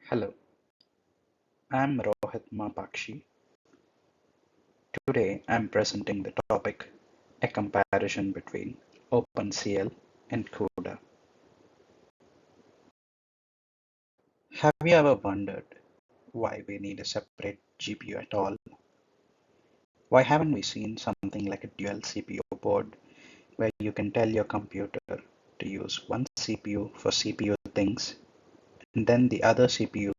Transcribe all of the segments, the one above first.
Hello, I'm Rohit Mapakshi. Today I'm presenting the topic a comparison between OpenCL and CUDA. Have you ever wondered why we need a separate GPU at all? Why haven't we seen something like a dual CPU board where you can tell your computer to use one CPU for CPU things and then the other CPU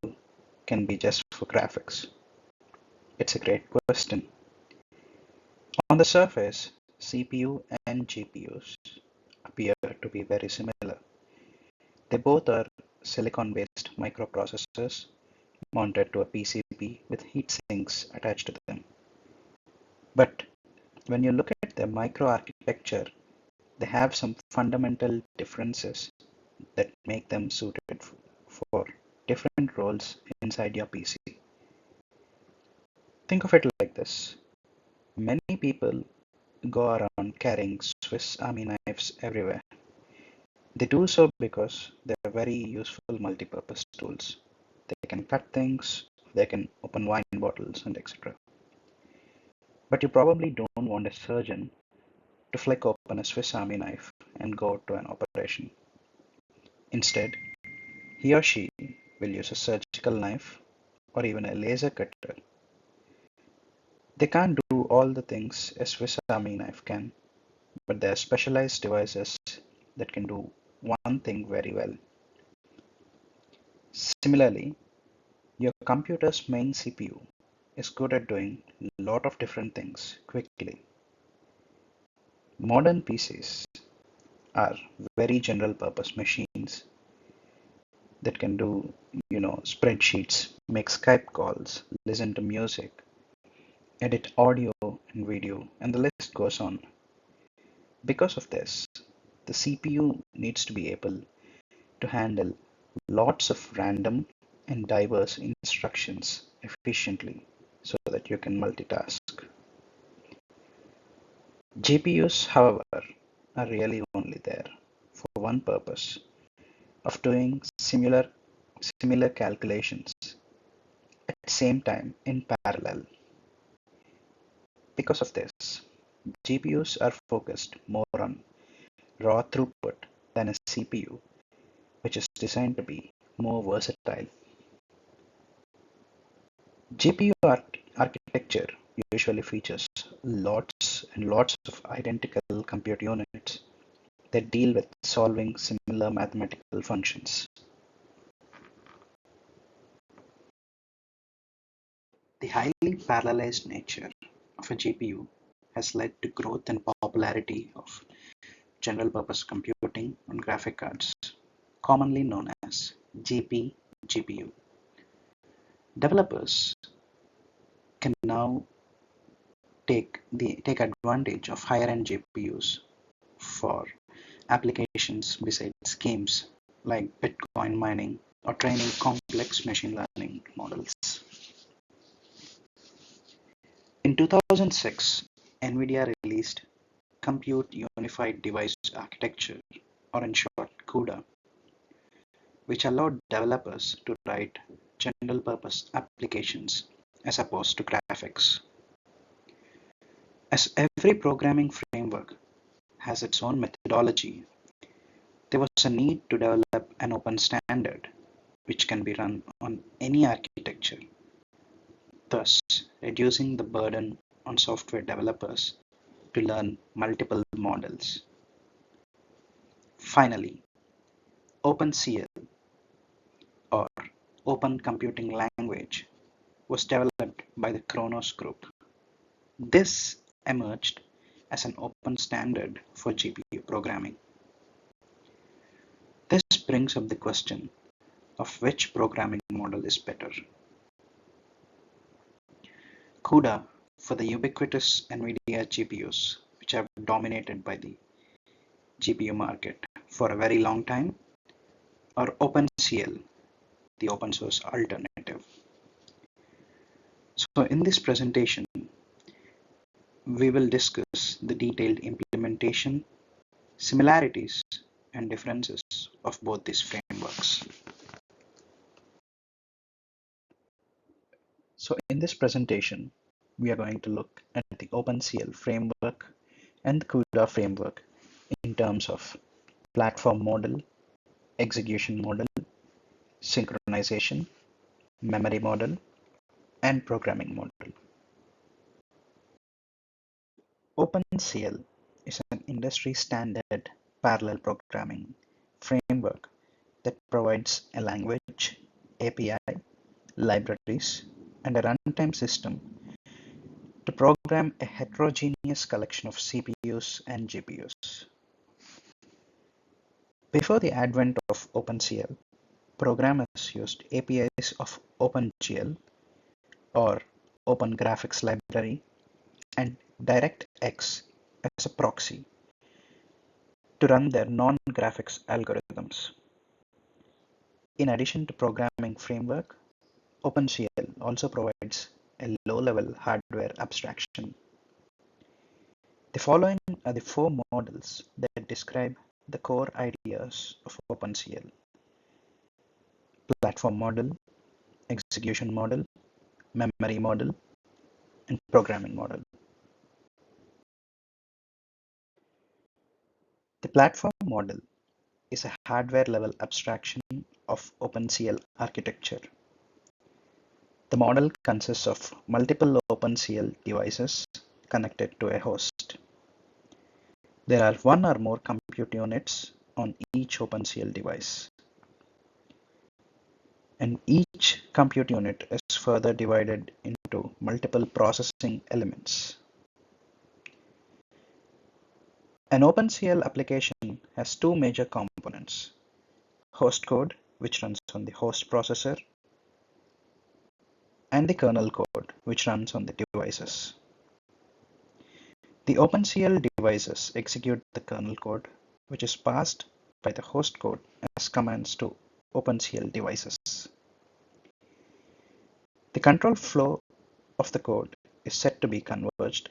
can be just for graphics? It's a great question. On the surface, CPU and GPUs appear to be very similar. They both are silicon-based microprocessors mounted to a PCB with heat sinks attached to them. But when you look at their microarchitecture, they have some fundamental differences that make them suited for different roles inside your PC. Think of it like this. Many people go around carrying Swiss Army knives everywhere. They do so because they're very useful multipurpose tools. They can cut things, they can open wine bottles, and etc. But you probably don't want a surgeon to flick open a Swiss Army knife and go to an operation. Instead, he or she will use a surgical knife or even a laser cutter. They can't do all the things a Swiss Army knife can, but there are specialized devices that can do one thing very well. Similarly, your computer's main CPU is good at doing a lot of different things quickly. Modern PCs are very general purpose machines that can do, spreadsheets, make Skype calls, listen to music, edit audio and video, and the list goes on. Because of this, the CPU needs to be able to handle lots of random and diverse instructions efficiently so that you can multitask. GPUs, however, are really only there for one purpose of doing similar calculations at the same time in parallel. Because of this, GPUs are focused more on raw throughput than a CPU, which is designed to be more versatile. GPU architecture usually features lots and lots of identical compute units that deal with solving similar mathematical functions. The highly parallelized nature of a GPU has led to growth and popularity of general-purpose computing on graphic cards, commonly known as GPU. Developers can now take advantage of higher-end GPUs for applications besides games like Bitcoin mining or training complex machine learning models. In 2006, NVIDIA released Compute Unified Device Architecture, or in short CUDA, which allowed developers to write general-purpose applications as opposed to graphics. As every programming framework has its own methodology, there was a need to develop an open standard which can be run on any architecture, thus reducing the burden on software developers to learn multiple models. Finally, OpenCL, or Open Computing Language, was developed by the Kronos Group. This emerged as an open standard for GPU programming. This brings up the question of which programming model is better. CUDA for the ubiquitous NVIDIA GPUs, which have dominated by the GPU market for a very long time, or OpenCL, the open source alternative. So in this presentation, we will discuss the detailed implementation, similarities, and differences of both these frameworks. So in this presentation, we are going to look at the OpenCL framework and the CUDA framework in terms of platform model, execution model, synchronization, memory model, and programming model. OpenCL is an industry standard parallel programming framework that provides a language, API, libraries, and a runtime system to program a heterogeneous collection of CPUs and GPUs. Before the advent of OpenCL, programmers used APIs of OpenGL or Open Graphics Library and DirectX as a proxy to run their non-graphics algorithms. In addition to programming framework, OpenCL also provides a low-level hardware abstraction. The following are the four models that describe the core ideas of OpenCL: platform model, execution model, memory model, and programming model. The platform model is a hardware-level abstraction of OpenCL architecture. The model consists of multiple OpenCL devices connected to a host. There are one or more compute units on each OpenCL device, and each compute unit is further divided into multiple processing elements. An OpenCL application has two major components: host code, which runs on the host processor, and the kernel code, which runs on the devices. The OpenCL devices execute the kernel code, which is passed by the host code as commands to OpenCL devices. The control flow of the code is said to be converged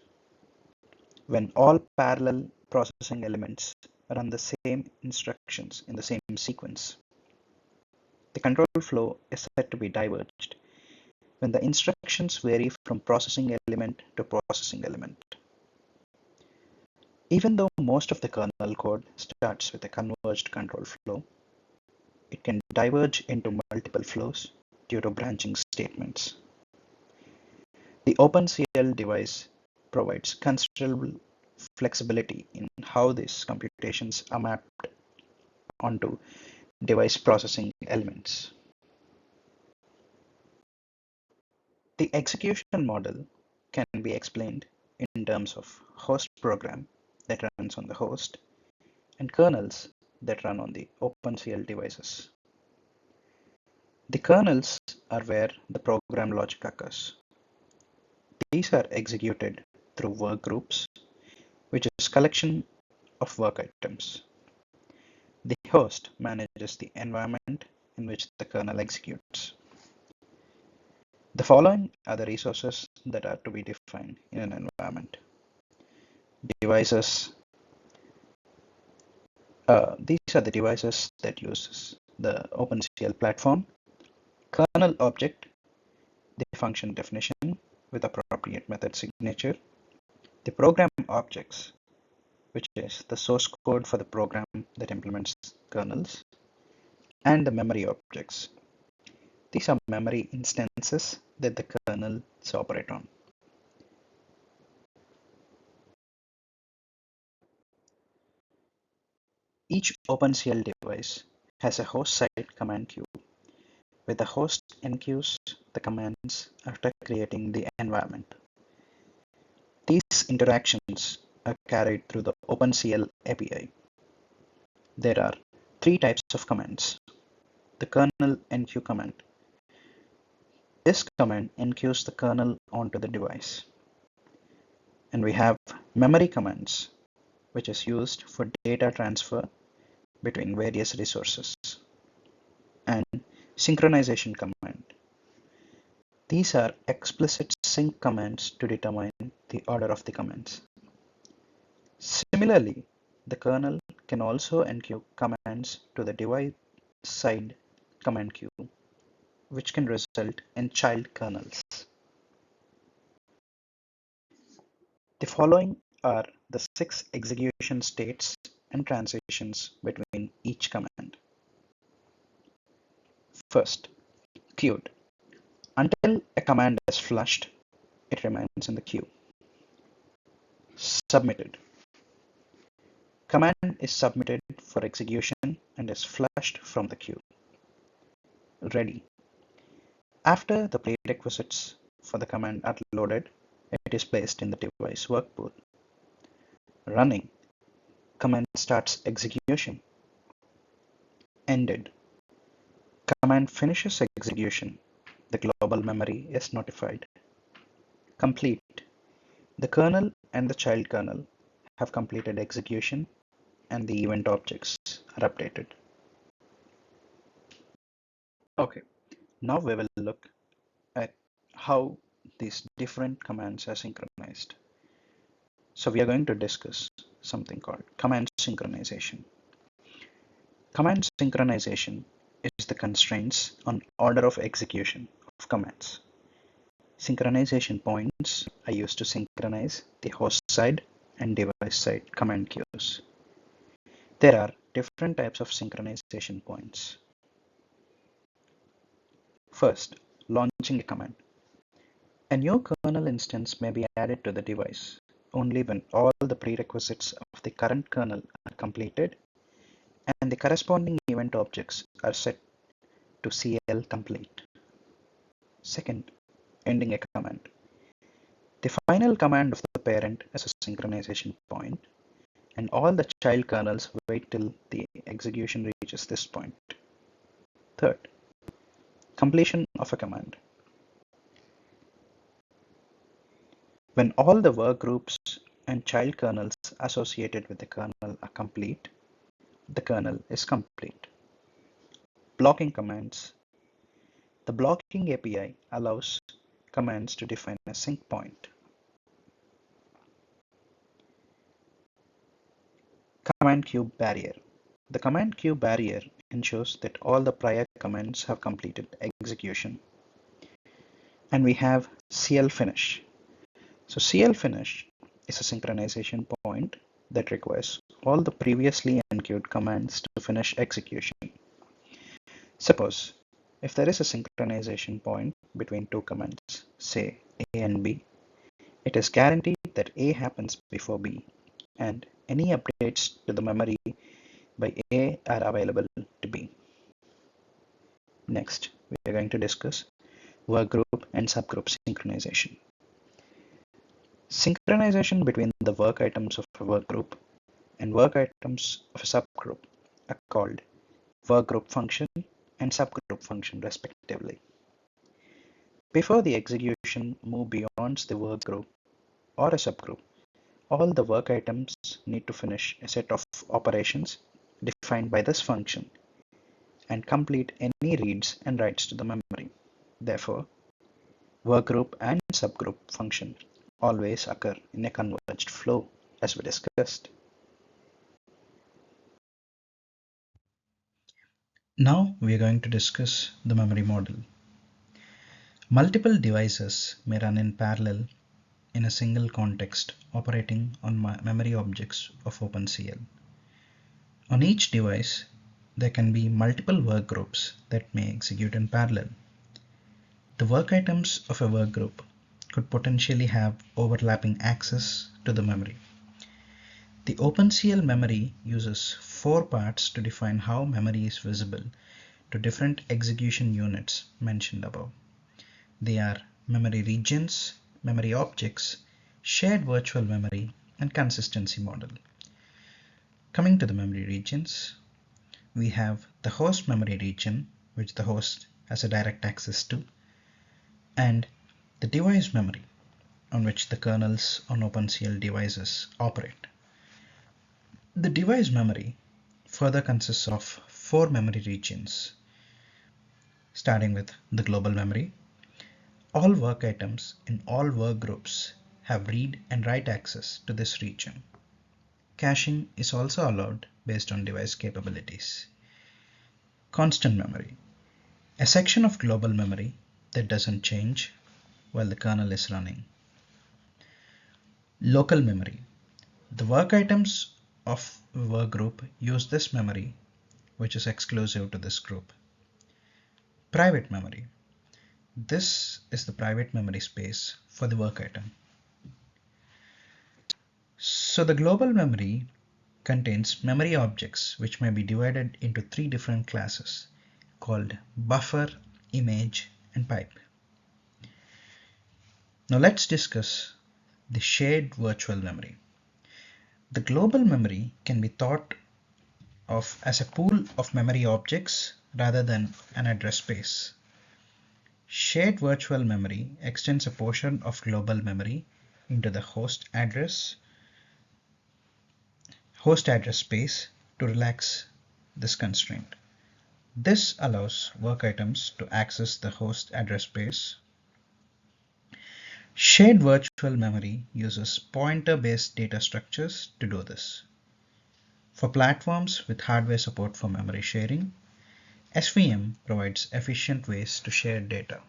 when all parallel processing elements run the same instructions in the same sequence. The control flow is said to be diverged when the instructions vary from processing element to processing element. Even though most of the kernel code starts with a converged control flow, it can diverge into multiple flows due to branching statements. The OpenCL device provides considerable flexibility in how these computations are mapped onto device processing elements. The execution model can be explained in terms of host program that runs on the host and kernels that run on the OpenCL devices. The kernels are where the program logic occurs. These are executed through work groups, which is a collection of work items. The host manages the environment in which the kernel executes. The following are the resources that are to be defined in an environment. Devices. These are the devices that uses the OpenCL platform. Kernel object, the function definition with appropriate method signature. The program objects, which is the source code for the program that implements kernels. And the memory objects. These are memory instances that the kernels operate on. Each OpenCL device has a host side command queue, where the host enqueues the commands after creating the environment. These interactions are carried through the OpenCL API. There are three types of commands. The kernel enqueue command. This command enqueues the kernel onto the device. And we have memory commands, which is used for data transfer between various resources, and synchronization command. These are explicit sync commands to determine the order of the commands. Similarly, the kernel can also enqueue commands to the device side command queue, which can result in child kernels. The following are the 6 execution states and transitions between each command. First, queued. Until a command is flushed, it remains in the queue. Submitted. Command is submitted for execution and is flushed from the queue. Ready. After the prerequisites for the command are loaded, it is placed in the device work pool. Running. Command starts execution. Ended. Command finishes execution. The global memory is notified. Complete. The kernel and the child kernel have completed execution and the event objects are updated. Okay, now we will look at how these different commands are synchronized. So we are going to discuss something called command synchronization. Command synchronization is the constraints on order of execution of commands. Synchronization points are used to synchronize the host side and device side command queues. There are different types of synchronization points. First, launching a command. A new kernel instance may be added to the device only when all the prerequisites of the current kernel are completed and the corresponding event objects are set to CL complete. Second, ending a command. The final command of the parent is a synchronization point, and all the child kernels wait till the execution reaches this point. Third, completion of a command. When all the work groups and child kernels associated with the kernel are complete, the kernel is complete. Blocking commands. The blocking API allows commands to define a sync point. Command queue barrier. The command queue barrier ensures that all the prior commands have completed execution. And we have CL finish. So CL finish is a synchronization point that requires all the previously enqueued commands to finish execution. Suppose if there is a synchronization point between two commands, say A and B, it is guaranteed that A happens before B, and any updates to the memory by A are available to B. Next, we are going to discuss workgroup and subgroup synchronization. Synchronization between the work items of a workgroup and work items of a subgroup are called workgroup function and subgroup function respectively. Before the execution move beyond the workgroup or a subgroup, all the work items need to finish a set of operations defined by this function and complete any reads and writes to the memory. Therefore, workgroup and subgroup function always occur in a converged flow, as we discussed. Now we are going to discuss the memory model. Multiple devices may run in parallel in a single context operating on memory objects of OpenCL. On each device, there can be multiple workgroups that may execute in parallel. The work items of a workgroup could potentially have overlapping access to the memory. The OpenCL memory uses 4 parts to define how memory is visible to different execution units mentioned above. They are memory regions, memory objects, shared virtual memory, and consistency model. Coming to the memory regions, we have the host memory region, which the host has a direct access to, and the device memory, on which the kernels on OpenCL devices operate. The device memory further consists of 4 memory regions, starting with the global memory. All work items in all work groups have read and write access to this region. Caching is also allowed based on device capabilities. Constant memory, a section of global memory that doesn't change while the kernel is running. Local memory. The work items of work group use this memory, which is exclusive to this group. Private memory. This is the private memory space for the work item. So the global memory contains memory objects which may be divided into three different classes called buffer, image, and pipe. Now let's discuss the shared virtual memory. The global memory can be thought of as a pool of memory objects rather than an address space. Shared virtual memory extends a portion of global memory into the host address space to relax this constraint. This allows work items to access the host address space. Shared virtual memory uses pointer-based data structures to do this. For platforms with hardware support for memory sharing, SVM provides efficient ways to share data.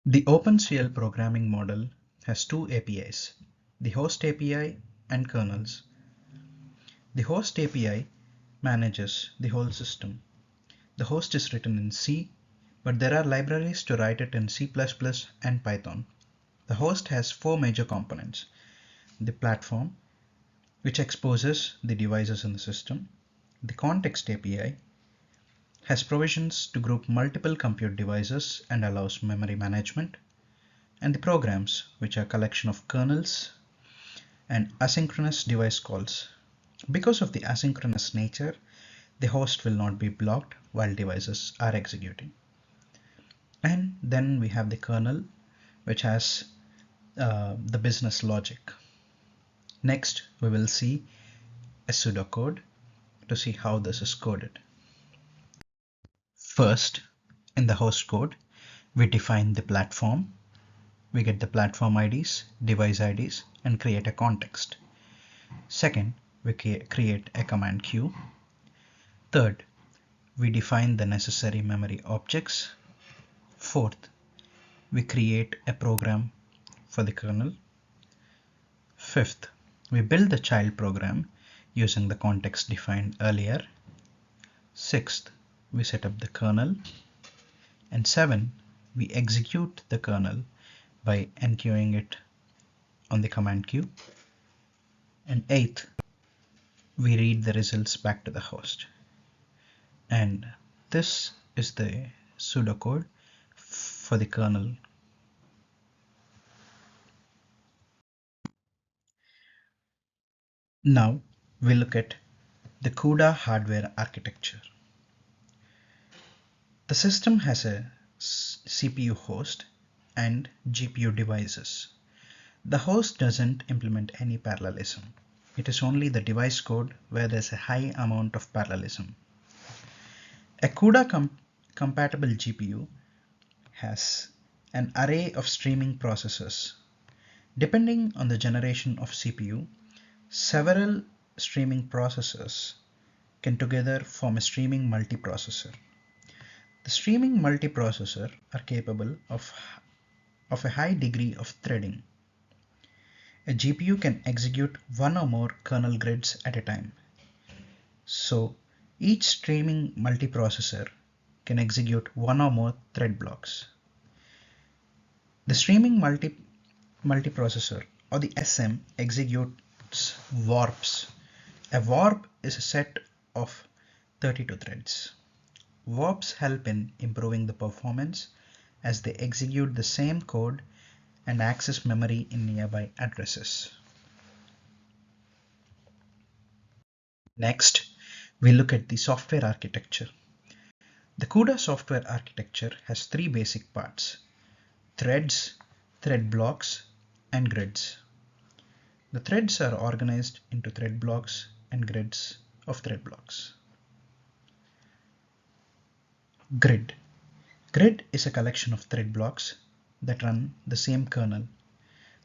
The OpenCL programming model has two APIs, the host API and kernels. The host API manages the whole system. The host is written in C, but there are libraries to write it in C++ and Python. The host has four major components: the platform, which exposes the devices in the system; the context API has provisions to group multiple compute devices and allows memory management; and the programs, which are a collection of kernels and asynchronous device calls. Because of the asynchronous nature, the host will not be blocked while devices are executing. And then we have the kernel, which has the business logic. Next, we will see a pseudocode to see how this is coded. First, in the host code, we define the platform. We get the platform IDs, device IDs, and create a context. Second, we create a command queue. Third, we define the necessary memory objects. Fourth, we create a program for the kernel. Fifth, we build the child program using the context defined earlier. Sixth, we set up the kernel. And 7, we execute the kernel by enqueuing it on the command queue. And 8th, we read the results back to the host. And this is the pseudocode for the kernel. Now we look at the CUDA hardware architecture. The system has a CPU host and GPU devices. The host doesn't implement any parallelism. It is only the device code where there's a high amount of parallelism. A CUDA compatible GPU has an array of streaming processors. Depending on the generation of CPU, several streaming processors can together form a streaming multiprocessor. The streaming multiprocessor are capable of a high degree of threading. A GPU can execute one or more kernel grids at a time. So each streaming multiprocessor can execute one or more thread blocks. The streaming multiprocessor, or the SM, executes warps. A warp is a set of 32 threads. Warps help in improving the performance as they execute the same code and access memory in nearby addresses. Next, we look at the software architecture. The CUDA software architecture has three basic parts: threads, thread blocks, and grids. The threads are organized into thread blocks and grids of thread blocks. Grid. Grid is a collection of thread blocks that run the same kernel.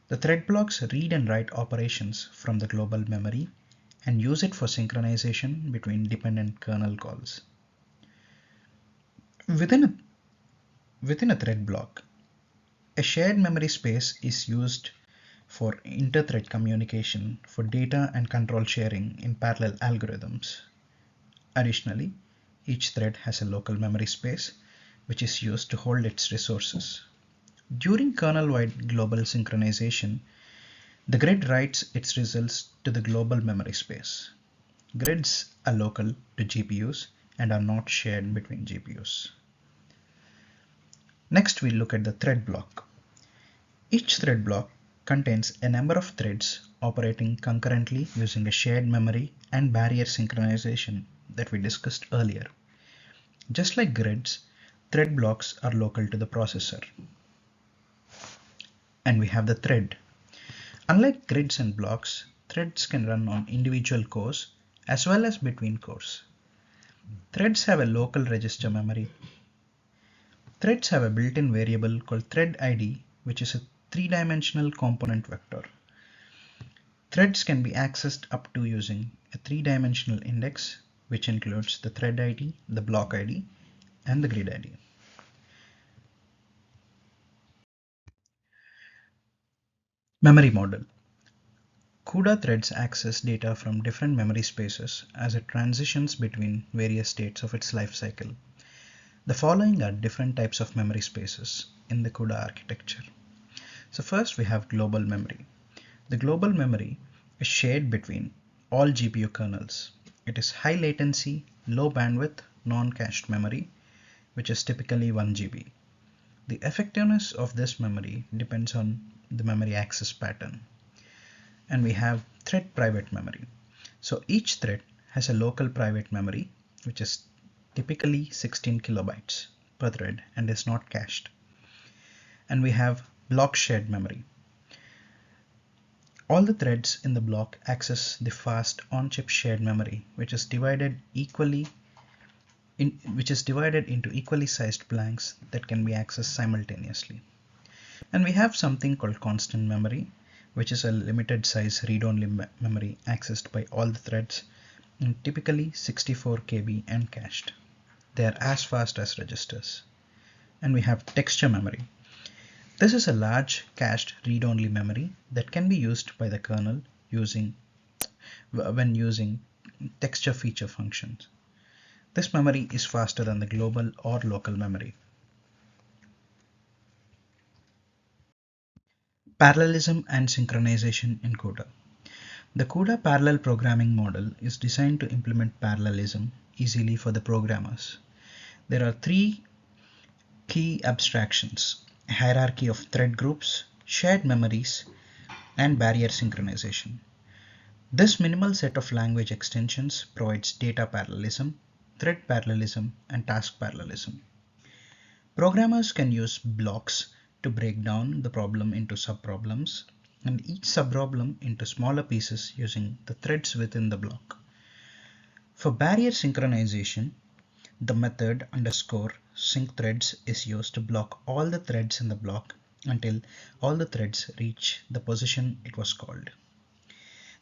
The thread blocks read and write operations from the global memory and use it for synchronization between dependent kernel calls. Within a thread block, A shared memory space is used for inter-thread communication for data and control sharing in parallel algorithms. Additionally, each thread has a local memory space which is used to hold its resources. During kernel-wide global synchronization, the grid writes its results to the global memory space. Grids are local to GPUs and are not shared between GPUs. Next, we look at the thread block. Each thread block contains a number of threads operating concurrently using a shared memory and barrier synchronization that we discussed earlier. Just like grids, thread blocks are local to the processor. And we have the thread. Unlike grids and blocks, threads can run on individual cores as well as between cores. Threads have a local register memory. Threads have a built-in variable called thread ID, which is a three-dimensional component vector. Threads can be accessed up to using a three-dimensional index, which includes the thread ID, the block ID, and the grid ID. Memory model. CUDA threads access data from different memory spaces as it transitions between various states of its life cycle. The following are different types of memory spaces in the CUDA architecture. So first we have global memory. The global memory is shared between all GPU kernels. It is high latency, low bandwidth, non-cached memory, which is typically 1 GB. The effectiveness of this memory depends on the memory access pattern. And we have thread private memory. So each thread has a local private memory, which is typically 16 kilobytes per thread and is not cached. And we have block shared memory. All the threads in the block access the fast on-chip shared memory, which is divided into equally sized blanks that can be accessed simultaneously. And we have something called constant memory, which is a limited size read-only memory accessed by all the threads, and typically 64 KB and cached. They are as fast as registers. And we have texture memory. This is a large cached read-only memory that can be used by the kernel when using texture feature functions. This memory is faster than the global or local memory. Parallelism and synchronization in CUDA. The CUDA parallel programming model is designed to implement parallelism easily for the programmers. There are three key abstractions: a hierarchy of thread groups, shared memories, and barrier synchronization. This minimal set of language extensions provides data parallelism, thread parallelism, and task parallelism. Programmers can use blocks to break down the problem into subproblems and each subproblem into smaller pieces using the threads within the block. For barrier synchronization, the method _sync_threads is used to block all the threads in the block until all the threads reach the position it was called.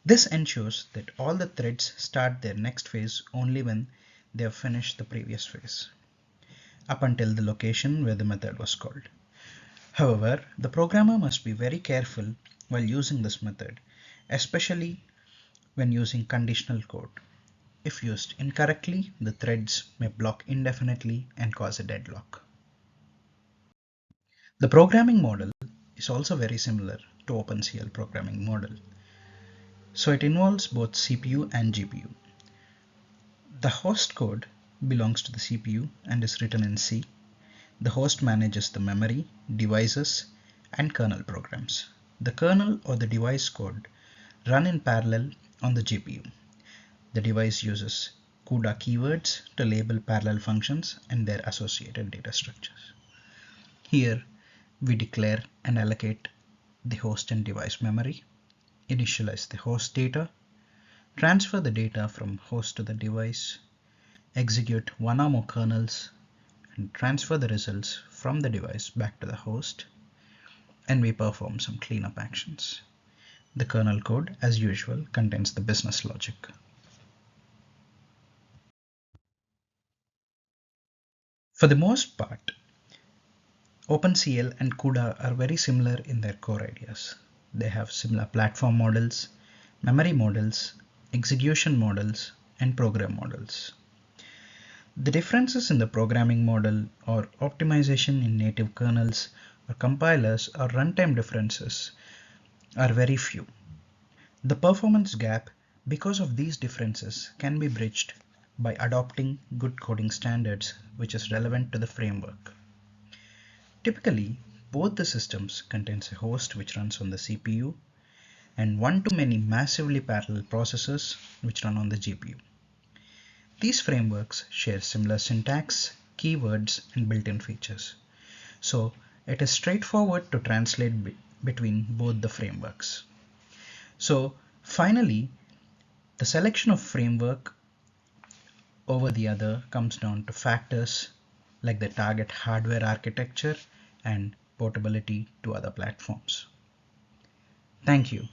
This ensures that all the threads start their next phase only when they have finished the previous phase, up until the location where the method was called. However, the programmer must be very careful while using this method, especially when using conditional code. If used incorrectly, the threads may block indefinitely and cause a deadlock. The programming model is also very similar to OpenCL programming model. So it involves both CPU and GPU. The host code belongs to the CPU and is written in C. The host manages the memory, devices, and kernel programs. The kernel or the device code run in parallel on the GPU. The device uses CUDA keywords to label parallel functions and their associated data structures. Here, we declare and allocate the host and device memory, initialize the host data, transfer the data from host to the device, execute one or more kernels, and transfer the results from the device back to the host, and we perform some cleanup actions. The kernel code, as usual, contains the business logic. For the most part, OpenCL and CUDA are very similar in their core ideas. They have similar platform models, memory models, execution models, and program models. The differences in the programming model or optimization in native kernels or compilers or runtime differences are very few. The performance gap because of these differences can be bridged by adopting good coding standards which is relevant to the framework. Typically, both the systems contains a host which runs on the CPU and one-to-many massively parallel processors which run on the GPU. These frameworks share similar syntax, keywords, and built-in features. So it is straightforward to translate between both the frameworks. So finally, the selection of framework over the other comes down to factors like the target hardware architecture and portability to other platforms. Thank you.